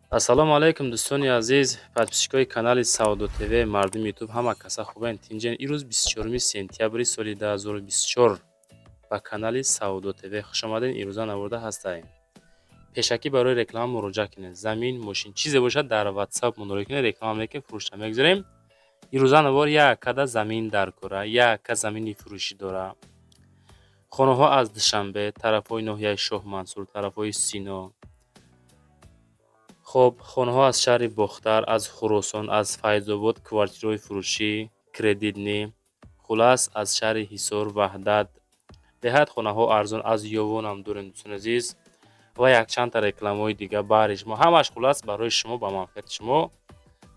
ассалому алайкум дӯстони азиз, подписчикои канали Саудо ТВ, мардуми ютуб, ҳама каса хубанд? Тинҷен ирӯз 24 сентябри соли 2024 ба канали Саудо ТВ хушомадед. ирӯза навурда ҳастаем. пешакӣ барои реклама муроҷиат кунед. Замин, мошин чизе бошад дар WhatsApp муроҷиат кунед, реклама мекунем, фурӯшта мегузорем. ирӯза навор як када замин дар кора, як када замини фурӯшӣ дора. хонаҳо аз Душанбе, тарафҳои ноҳияи Шоҳ Мансур, тарафҳои Сино. хоб хонаҳо аз шаҳри Бохтар, аз Хуросон, аз Файзобод, квартираҳои фурӯшӣ, кредитни, хулас аз шаҳри Ҳисор, Ваҳдат, деҳат хонаҳо арзон аз Ёвон ҳам дорем дӯстони азиз ва якчандта рекламаҳои дига баҳри шумо. Ҳамааш хулас барои шумо, ба манфиати шумо.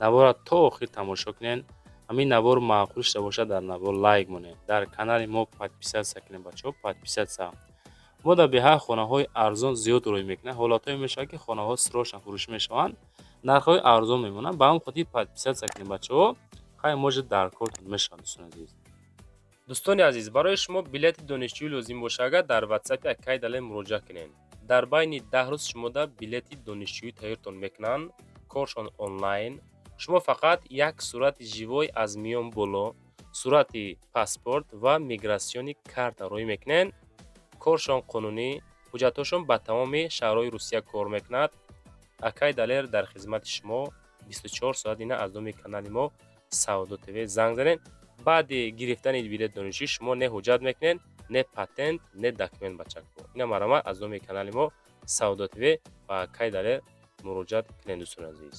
Навора то охир тамошо кунед. ҳамин навор маъқул шуда бошад, дар навор лайк монед. Дар канали мо подписатсия кунед бачаҳо, подписатсия. мо дар беҳар хонаҳои арзон зиёд рӯй мекунем. ҳолатҳое мешавад ки хонаҳо срочно фурӯш мешаванд, нархҳои арзон мемонанд. ба ҳамин хотир подписатсия кунед бачаҳо. хай може дар кортон мешавад дӯстони азиз. дӯстони азиз, барои шумо билети донишҷӯӣ лозим бошад, агар дар WhatsApp акай дале муроҷиат кунед. дар байни 10 рӯз шумода билети донишҷӯӣ тайёртон мекунанд. коршон онлайн. шумо фақат як сурати живой аз миён боло, сурати паспорт ва миграсиони карта рӯй мекунед. коршон қонунӣ, ҳуҷҷатҳошон ба тамоми шаҳрҳои Русия кор мекунад. акай далер дар хизмати шумо 24 соат. ина аз номи канали мо Саудо ТВ занг занед. баъди гирифтани билет донишҷӯӣ шумо не ҳуҷҷат мекунед, не патент, не документ бачакҳо. ина марамат аз номи канали мо Саудо ТВ ба акай далер муроҷиат кунед дӯстони азиз.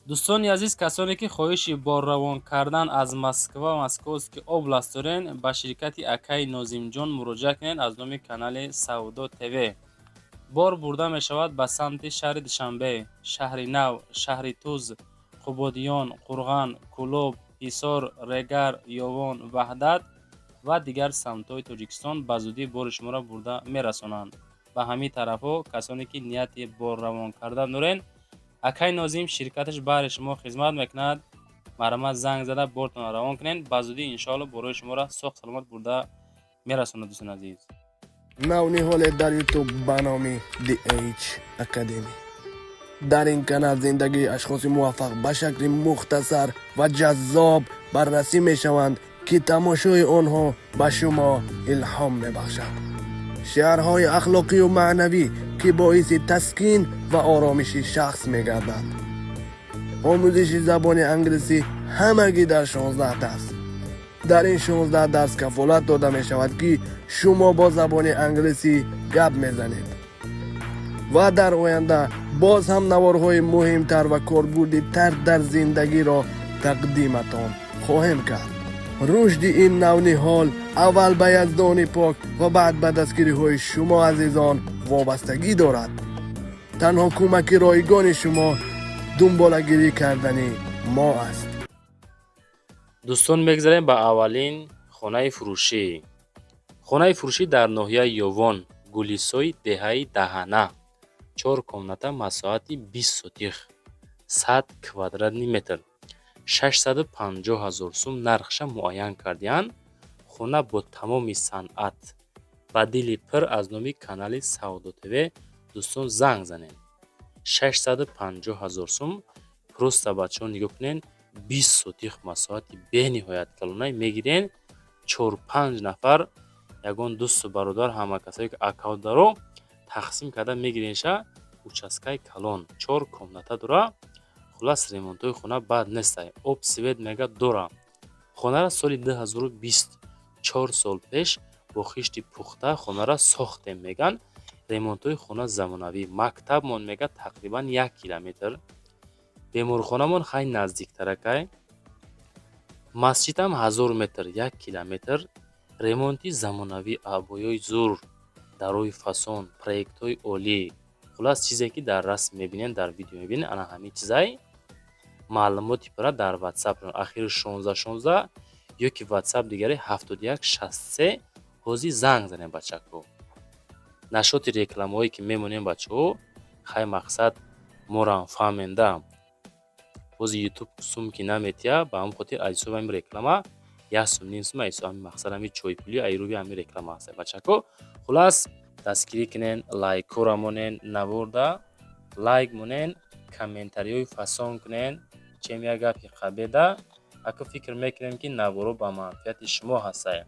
дӯстони азиз, касоне ки хоҳиши борравон кардан аз Москва ва Московский област дорен, ба ширкати акай Нозимҷон муроҷиат кунед аз номи канали Саудо ТВ. бор бурда мешавад ба самти шаҳри Душанбе, шаҳри Нав, шаҳри Туз, Қубодиён, Қурған, Кӯлоб, Ҳисор, Регар, Ёвон, Ваҳдат ва дигар самтҳои Тоҷикистон ба зудӣ бори шуморо бурда мерасонанд. ба ҳамин тарафҳо касоне ки нияти борравон кардан дорен, акай Нозим ширкаташ баҳри шумо хизмат мекунад. марамат занг зада бортон равон кунед. ба зудӣ иншоалло борои шуморо соҳ саломат бурда мерасонад дӯстони азиз. навниҳоле дар ютуб ба номи DH Academy. дар ин канал зиндагии ашхоси муваффақ ба шакли мухтасар ва ҷаззоб баррасӣ мешаванд ки тамошои онҳо ба шумо илҳом мебахшад. шеърҳои ахлоқию маънавӣ ки боиси таскин ва оромиши шахс мегардад. омӯзиши забони англисӣ ҳамагӣ дар 16 дарс. дар ин 16 дарс кафолат дода мешавад ки шумо бо забони англисӣ гап мезанед ва дар оянда боз ҳам наворҳои муҳимтар ва корбурдитар дар зиндагиро тақдиматон хоҳем кард. рушди ин навниҳол аввал ба яздони пок ва баъд ба дастгириҳои шумо азизон вобастагӣ дорад. танҳо кӯмаки ройгони шумо дунболагирӣ кардани мо аст. дӯстон, мегзарем ба аввалин хонаи фурӯшӣ. хонаи фурӯшӣ дар ноҳияи Ёвон, Гулисои деҳаи Даҳана, 4 комната, масоҳати 20 сотих, 100 квадратни метр, 650 000 сум нархша муайян кардиянд. хона бо тамоми санъат. ба дили пир аз номи канали Саудо ТВ дӯстон занг занед. 650 000 сум. просто бачаҳо нигоҳ кунед, 20 сотих масоҳати бениҳоят калонай мегирен. 4-5 нафар, ягон дӯсту бародар, ҳама касое ки акаунт даро тақсим карда мегиренша. участкаи калон, 4 комната дора. хулас ремонтҳои хона бад нестай. об свет мега дора. хонара соли 2020, 4 сол пеш бо хишти пухта хонара сохтем меган. ремонтҳои хона замонавӣ. мактабмон мега тақрибан 1 километр. беморхонамон хай наздиктаракай. масҷидам 1000 метр, 1 километр. ремонти замонавӣ, абоёи зур, дарои фасон, проектҳои олӣ. хулас чизе ки дар расм мебинен, дар видео мебинен, ана ҳамин чизай. маълумоти пара дар WhatsApp ахири 1616 ё ки WhatsApp дигари 7163 ҳозир занг занед бачаҳо. нашоти рекламаҳое ки мемонем бачаҳо, хай мақсад морам фаҳменда. ҳозир YouTube сум ки наметия, ба ҳамин хотир аз ҳисоби ҳамин реклама 1 сум, 2 сум аз ҳисоби ҳамин мақсад ҳамин чойпули айруби ҳамин реклама аст бачаҳо. хулас дастгирӣ кунен, лайкора монен, наворда лайк монен, комментариёй фасон кунен. Чем як гапи қабеда ака фикр мекунем ки наворо ба манфиати шумо ҳастае.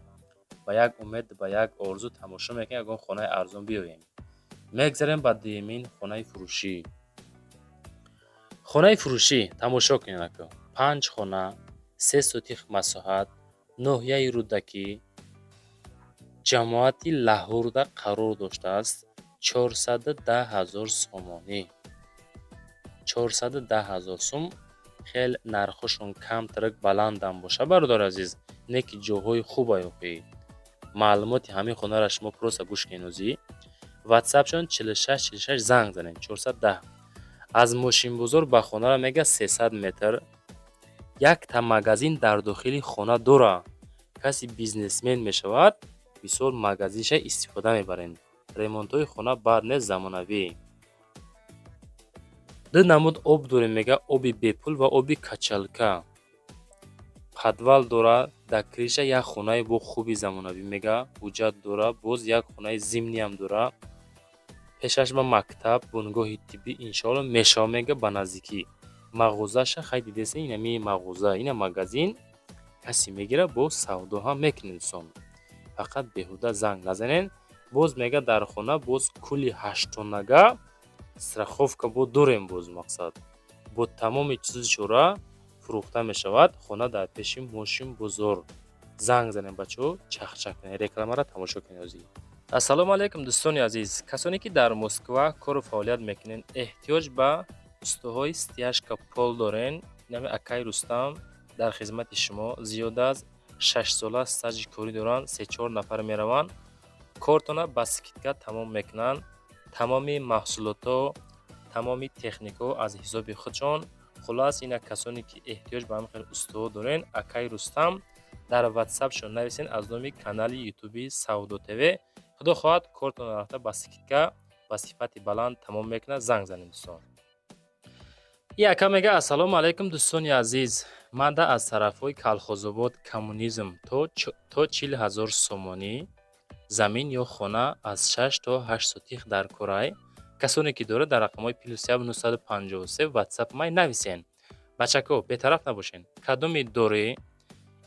Ба як умед, ба як орзу тамошо мекунем ягон хонаи арзон биёем. мегзарем ба дуюмин хонаи фурӯшӣ. хонаи фурӯшӣ тамошо кунед ака. 5 хона, 3 сотих масоҳат, ноҳияи рӯдакӣ, ҷамоати Лаҳорда қарор доштааст. 410,000 сомонӣ. 410,000 сум. хел нархошон камтарак баландам боша бародари азиз. Не ки ҷоҳои хуб аёфӣ. маълумоти ҳамин хонаро шумо просто гӯш кенозӣ. ватсапшон 46 46 занг занед 410. аз мошинбозор ба хонара мега 300 метр. якта магазин дар дохили хона дора. каси бизнесмен мешавад, бисёр магазинша истифода мебарен. ремонтҳои хона бад нест, замонавӣ. ду намуд об дорем, мега оби бепул ва оби качалка. подвал дора, дар криша як хонаи бо хуби замонавӣ мега ҳуҷҷат дора, боз як хонаи зимниам дора. пешаш ба мактаб, бунгоҳи тиббӣ иншоалло мешава мега ба наздикӣ. мағозаша хай дидеса инами мағоза, ина магазин каси мегира бо савдо ҳам мекунед дӯстон. фақат беҳуда занг назанен. боз мега дар хона боз кули 8 тоннага страховка бо дорем, боз мақсад бо тамоми чизу чора фурӯхта мешавад. хона дар пеши мошин бозор. занг занем бачаҳо, чахчак кунед. рекламаро тамошо кунед. ассалому алайкум дӯстони азиз. касоне ки дар Москва кору фаъолият мекунен, эҳтиёҷ ба устуҳои стяжка пол дорен, инами акай Рустам дар хизмати шумо. зиёда аз 6 сола стажи корӣ доранд. 3-4 нафар мераванд. кортона ба скидка тамом мекунанд. тамоми маҳсулото, тамоми техникаҳо аз ҳисоби худшон. хулас ина касоне ки эҳтиёҷ ба ҳамин хел устуҳо дорен, акай Рустам дар ватсапшон нависен аз номи канали ютуби Савдо ТВ. худо хоҳад кортона рафта ба скидка ба сифати баланд тамом мекунад. занг занед дӯстон. и ака мега ассалому алайкум дӯстони азиз. манда аз тарафҳои Калхозобод коммунизм то 40,000 сомонӣ замин ё хона аз 6 то 8 сотих дар Корай. касоне ки дорад дар рақамҳои +7 953 ватсап май нависен. бачако бетараф набошен. кадоми дорӣ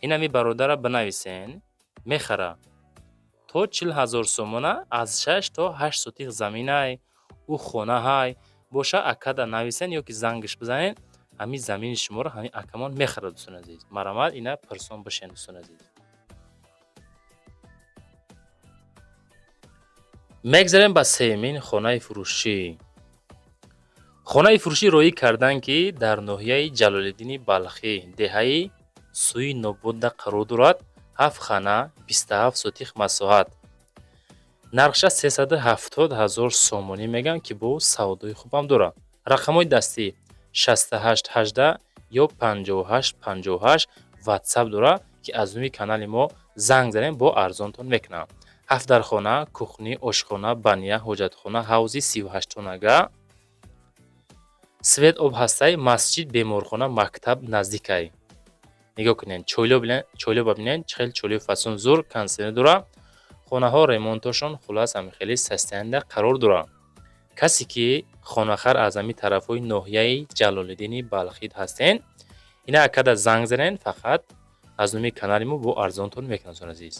инами бародара бинависен, мехара. то 40,000 сомона аз 6 то 8 сотих заминай ӯ хонаҳай боша акада нависен ё ки зангиш бизанен. ҳамин замини шуморо ҳамин акамон мехара дӯстони азиз. марамад ина пирсон бошен дӯстони азиз. мегзарем ба сеюмин хонаи фурӯшӣ. хонаи фурӯшӣ роӣ карданд ки дар ноҳияи Ҷалолиддини Балхӣ, деҳаи Сӯи Нободда қарор дорад. 7 хана, 27 сотих масоҳат. нархша 370,000 сомонӣ мегӯянд ки бо савдои хубам дорад. рақамҳои дастӣ 68 18 ё 58 58 ватсап дорад ки аз номи канали мо занг занем, бо арзонтон мекунам. 7 дар хона, кухни, ошхона, баня, ҳоҷатхона, ҳавзи 38 тоннага, свет обҳастаи масҷид, беморхона, мактаб наздикай. нигоҳ кунед, чойло бабинед, хел чойлои фасон зур консерне дорад. хонаҳо ремонтошон хулас ҳамин хели састаянда қарор дорад. касе ки хонахар аз ҳамин тарафҳои ноҳияи Ҷалолиддини Балхӣ ҳастен, ина акада занг занен, фақат аз номи канали мо бо арзонтон мекунад азиз.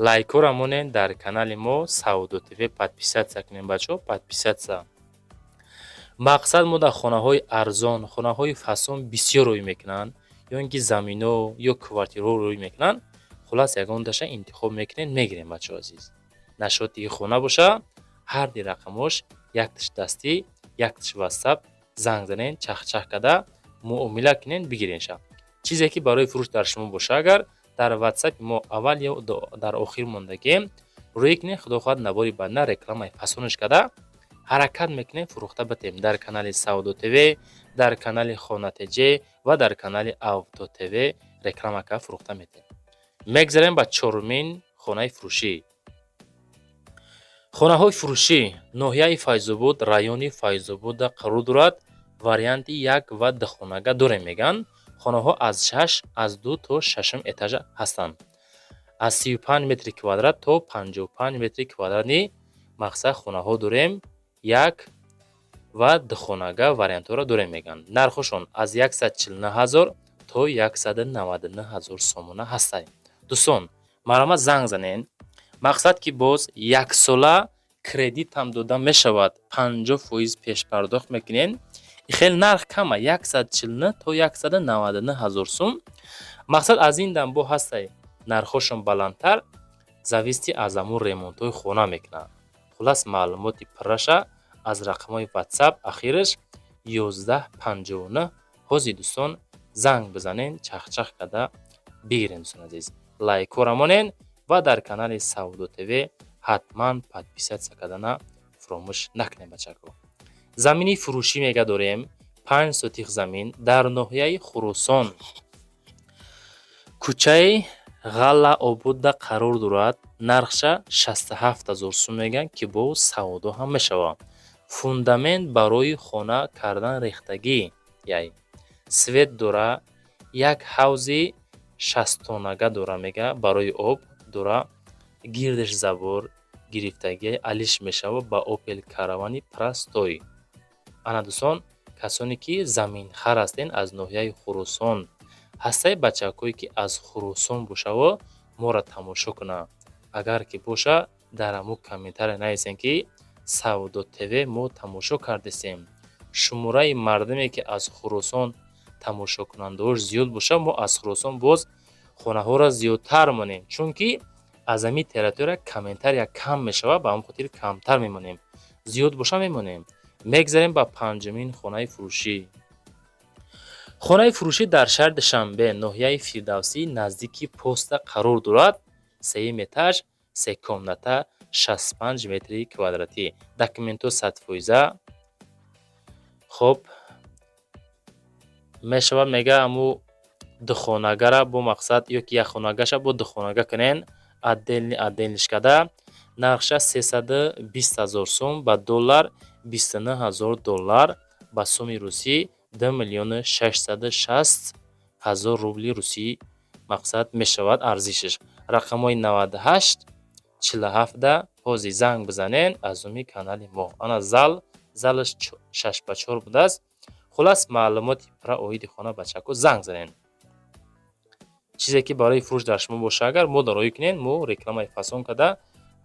лайкора монен дар канали мо Савдо ТВ подписатсия кунем бачаҳо, подписатсия. мақсад мо дар хонаҳои арзон, хонаҳои фасон бисёр рӯй мекунанд, ё ин ки замино ё квартираҳо рӯй мекунанд. хулас ягон даша интихоб мекунем, мегирем бачаҳо азиз. нашоти хона боша, ҳарди рақамош якташ дастӣ, якташ ватсап, занг занен, чахчах када муомила кунен, бигиренша. чизе ки барои фурӯш дар шумо боша, агар дар ватсапи мо аввал ё дар охир мондагем рӯй кунем, худо хоҳад набори баъда рекламаи фасонаш када ҳаракат мекунем, фурӯхта батем дар канали Савдо ТВ, дар канали Хонатж ва дар канали Авто ТВ реклама када фурӯхта метем. мегзарем ба чорумин хонаи фурӯшӣ. хонаҳои фурӯшӣ ноҳияи Файзобод, райони Файзобода қарор дорад. варианти 1 ва 2 хонага дорем мегӯянд. хонаҳо аз 2 то 6 этажа ҳастанд. аз 35 метри квадрат то 55 метри квадрати мақсад хонаҳо дорем. 1 ва духонага вариантҳоро дорем меган. Нархошон аз 149000 то 199000 сомона ҳастанд. дӯстон, марама занг занен. мақсад ки боз яксола кредитам дода мешавад, 50% пешпардохт мекунен. хеле нарх кама, 149 то 199000 сум. мақсад аз ин дам бо ҳастай нархошон баландтар, зависти аз амун ремонтҳои хона мекунад. хулас маълумоти пурраша аз рақамҳои WhatsApp ахираш 1159 ҳозир дӯстон занг бизанен, чахчах када бигирен. дӯстон азиз, лайкора монен ва дар канали Саудо ТВ ҳатман подписатсия кардана фуромӯш накунед бачако. замини фурӯшӣ мега дорем. 5 сотих замин дар ноҳияи Хурусон, кӯчаи Ғалла Обудда қарор дорад. нархша 67000 сум меган ки бо савдо ҳам мешавад. фундамент барои хона кардан рехтагӣ яй свет дора. як ҳавзи 60 тонага дора мега барои об дора. гирдаш забор гирифтагӣ алиш мешава ба Opel Caravan простой. ана дӯстон, касоне ки заминхар ҳастен аз ноҳияи Хурусон, ҳастаи бачакое ки аз Хурусон бошаво моро тамошо куна. агар ки боша дар аму комментария нависен ки Саудо ТВ мо тамошо кардесем. шумораи мардаме ки аз Хурусон тамошокунандош зиёд боша, мо аз Хурусон боз хонаҳоро зиёдтар монем, чунки аз ами территория комментария кам мешава, ба ҳамин хотир камтар мемонем. зиёд боша мемонем. мегзарем ба панҷумин хонаи фурӯшӣ. хонаи фурӯшӣ дар шаҳри Душанбе, ноҳияи Фирдавсӣ, наздики поста қарор дорад. 3 этаж, 3 комната, 65 метри квадратӣ. документҳо 100%. хоб мешавад мега аму духонагара бо мақсад ё ки якхонагаша бо духонага кунен, отдельниш када. нархша 320000 сум, ба доллар 29000 доллар, ба суми русӣ 2,660,000 рубли русӣ мақсад мешавад арзишаш. рақамҳои 98 47 ҳозир занг бизанен аз уми канали мо. ана залаш 6x4 будааст. хулас маълумоти пурра оиди хона бачако занг занен. чизе ки барои фурӯш дар шумо боша, агар мо дороӣ кунен, мо рекламаи фасон када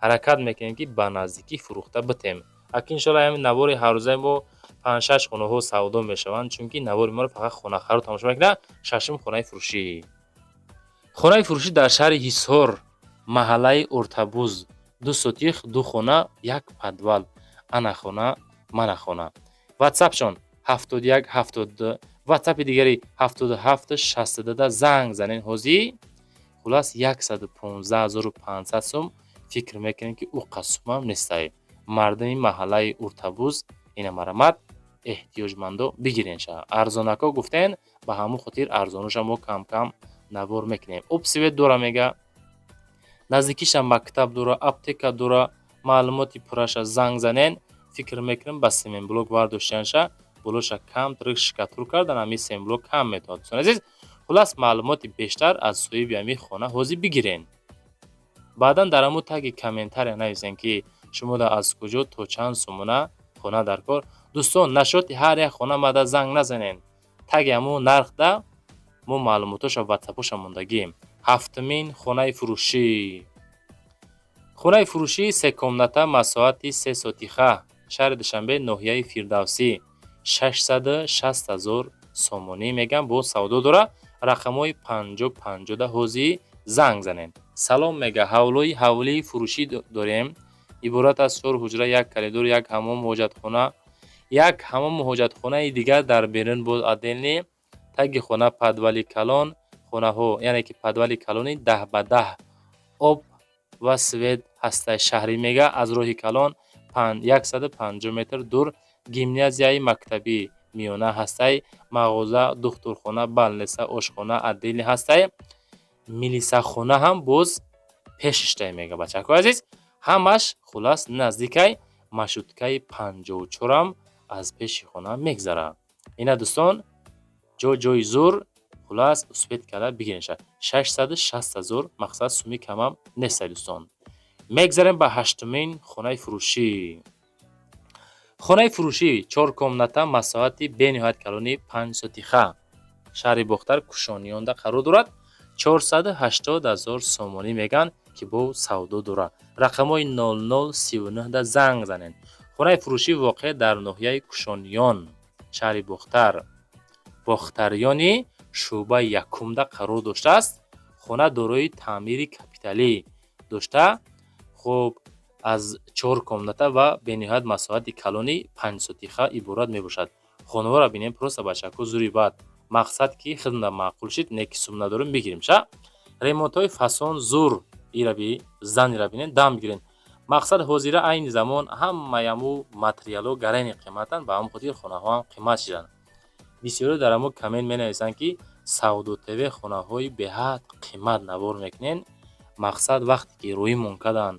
ҳаракат мекунем ки ба наздикӣ фурӯхта битем. аки иншоалло ҳамин навори ҳаррӯзаи мо 5-6 хонаҳо савдо мешаванд, чунки навори моро фақат хонахаро тамошо мекунад. шашум хонаи фурӯшӣ. хонаи фурӯшӣ дар шаҳри Ҳисор, маҳаллаи Уртабуз, 2 сотих, 2 хона, 1 подвал. ана хона, мана хона. WhatsApp-шон 7172, WhatsApp-и дигари 7762 занг занен ҳозир. хулас 115500 сум фикр мекунем ки ӯ қасумам нестай. мардами маҳаллаи Уртабуз ина марамат эҳтиёҷмандо бигиренша. арзонако гуфтен, ба ҳамун хотир арзонуша мо кам-кам навор мекунем. обсвет дора мега, наздикиша мактаб дора, аптека дора. маълумоти пурраша занг занен. фикр мекунем ба семенблок вардоштанша, болоша кам трик шикатур кардан, ами семенблок кам метавад. дӯстон азиз, хулас маълумоти бештар аз соҳиби ами хона ҳозир бигирен. баъдан дар аму таги комментария нависен ки шумо да аз куҷо то чанд сомона хона дар кор. дӯстон, нашоти ҳар як хона мада занг назанен. таги аму нарх да мо маълумотоша WhatsApp-оша мондагием. ҳафтумин хонаи фурӯшӣ. хонаи фурӯшӣ 3 комната, масоҳати 3 сотиха, шаҳри Душанбе, ноҳияи Фирдавсӣ, 660000 сомонӣ меган, бо савдо дора. рақамҳои 5050 ҳозир занг занен. салом мега, ҳавлии фурӯшӣ дорем. иборат аз 4 ҳуҷра, 1 коридор, 1 ҳамом, ҳоҷатхона, 1 ҳамом ҳоҷатхонаи дигар дар берун боз отдельни. таги хона подвали калон. хонаҳо яъне ки подвали калони 10 ба 10 об ва свет ҳастай шаҳрӣ мега. аз роҳи калон 150 метр дур. гимназияи мактаби миёна ҳастай. мағоза, духтурхона, балнеса, ошхона отдельни ҳастай. милисахона ҳам боз пешиштай мега бачако азиз. ҳамаш хулас наздикай маршруткаи 54-ам аз пеши хона мегзара. ина дӯстон, ҷои зур, хулас успет када бигиренша. 660000 мақсад суми камам нестай дӯстон. мегзарем ба ҳаштумин хонаи фурӯшӣ. хонаи фурӯшии 4 комната масоҳати бениҳоят калони 5 сотиха шаҳри Бухтар Кушонiyонда қарор дорад. 480,000 сомонӣ мегӯянд ки бо савдо дорад. Рақамҳои 0039 занг занед. хонаи фурӯшӣ воқеъ дар ноҳияи Кушониён, шаҳри Бухтар, Бухтарёни шӯъбаи якумда қарор доштааст. хона дорои таъмири капиталӣ дошта, хуб аз 4 комната ва бениҳоят масоҳати калони 5 сотиха иборат мебошад. хонаҳоро бинем просто ба чаку зури бад. мақсад ки хидмат маъқул шид, не ки сум надорем бигирем ша. ремонтҳои фасон зур ираби занира бинем дам гирен. мақсад ҳозира айни замон ҳамаи аму материалҳо гарани қиматанд, ба ҳамин хотир хонаҳо ҳам қимат шиданд. бисёре дар аму комент менависанд ки Савдо ТВ хонаҳои беҳад қимат навор мекунен. мақсад вақте ки рӯимон карданд,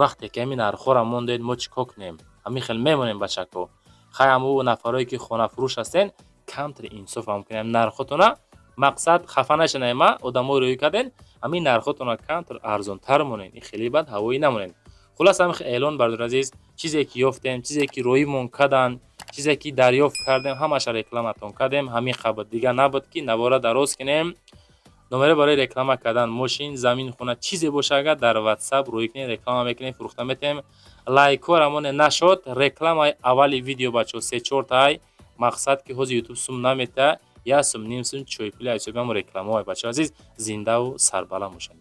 вақте ки ҳамин нархҳоро мондед, мо чӣ кор кунем? ҳамин хел мемонем ба чако. хай аму нафарое ки хонафурӯш ҳастен, камтар инсоф ҳам кунем нархотона. мақсад хафа нашунем, одамҳои рӯй карден, ҳамин нархотона камтар арзонтар монен. ин хеле бад ҳавоӣ намонен. хулас ҳамин эълон бардор азиз, чизе ки ёфтем, чизе ки рӯимон карданд, чизе ки дарёфт кардем, ҳамаша рекламатон кардем. ҳамин қабат дигар набуд ки навора дароз кунем. номере барои реклама кардан мошин, замин, хона чизе боша, агар дар WhatsApp рӯй кунем, реклама мекунем, фурӯхта метем. лайкҳо рамоне нашод, рекламаи аввали видео бачо 3-4 тай. мақсад ки ҳозир YouTube сум намета, 1 сум, ним сум чойпули ҳисоби ҳамон рекламаҳои бачо азиз, зиндаву сарбаланд бошанд.